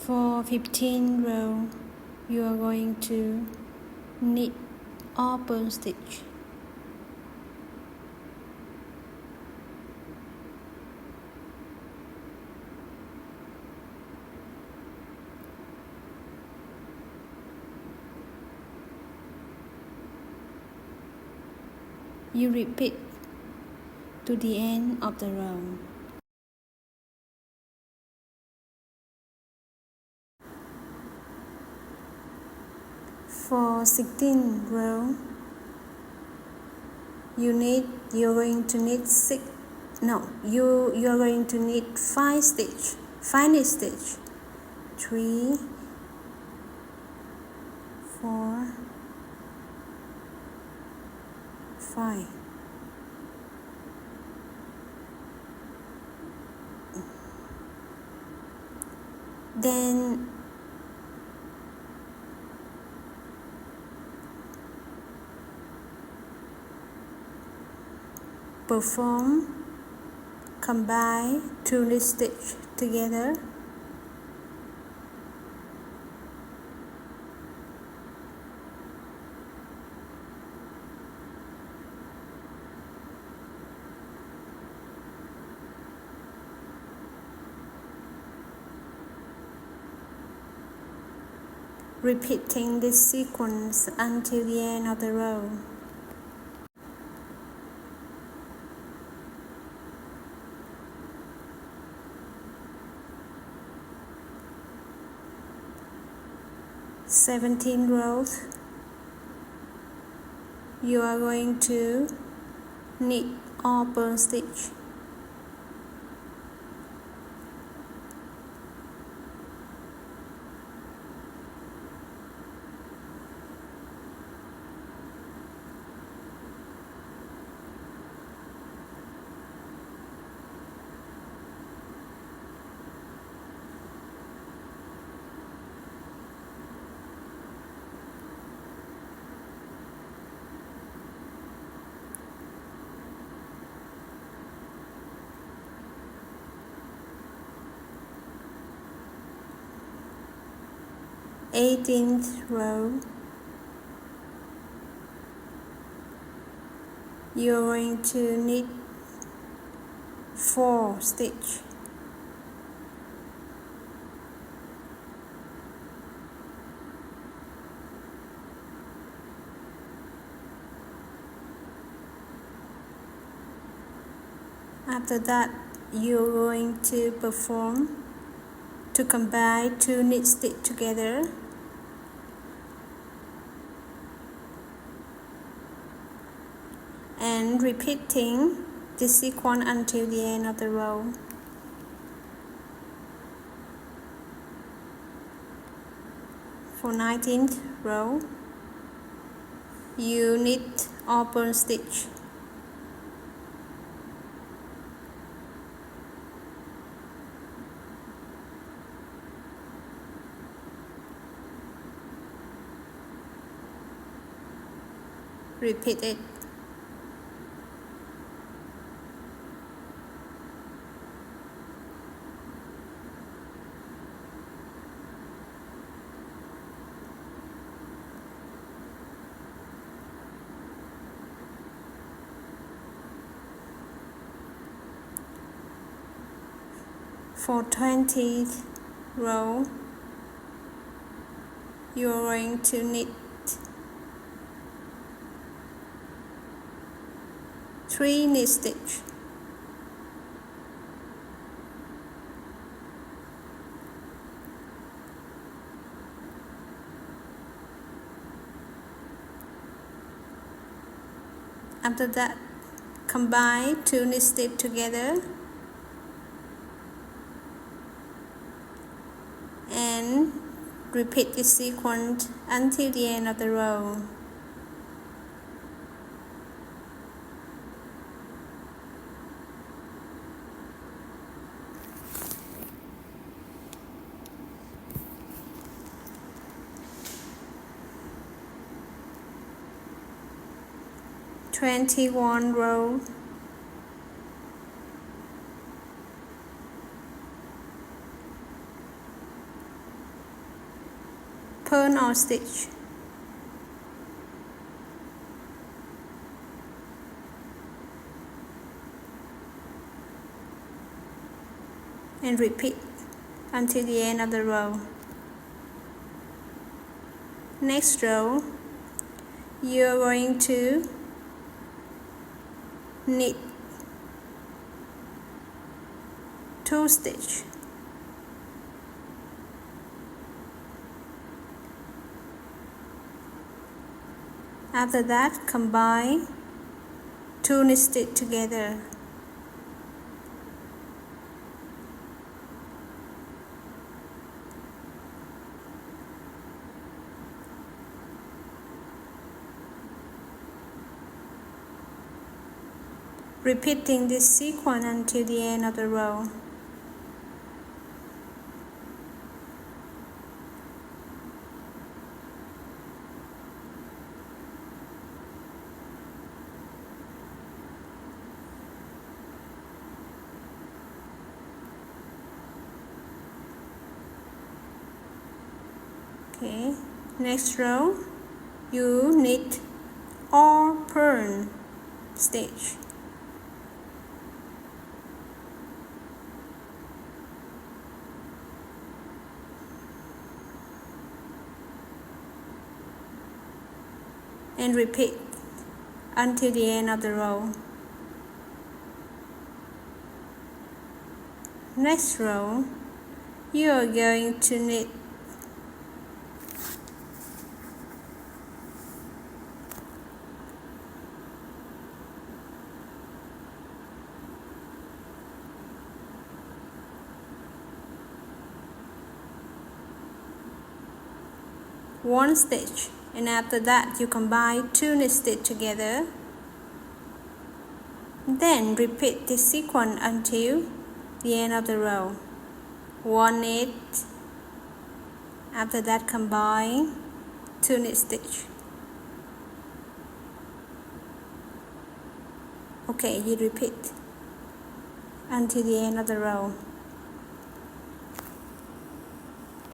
For 15 row, you are going to knit open stitch. You repeat to the end of the row. For 16 row, you're going to knit 5 stitch. 5 knit stitch. 3, 4, 5. Then combine 2 knit stitch together. Repeating this sequence until the end of the row. "17 rows, you are going to knit open stitch. "18th row, you're going to knit 4 stitch. After that, you're going to combine 2 knit stitch together. And repeating this sequence until the end of the row. For 19th row, you knit open stitch. Repeat it. For 20th row, you are going to knit 3 knit stitch. After that, combine 2 knit stitch together and repeat this sequence until the end of the row. "21 row, purl or stitch. And repeat until the end of the row. Next row, you are going to knit 2 stitches. After that, combine 2 knit stitches together. Repeating this sequence until the end of the row. Okay, next row, you knit or purl stitch. And repeat until the end of the row. Next row, you are going to knit 1 stitch, and after that you combine 2 knit stitches together. Then repeat this sequence until the end of the row. 1 knit, after that combine 2 knit stitches. Okay, you repeat until the end of the row.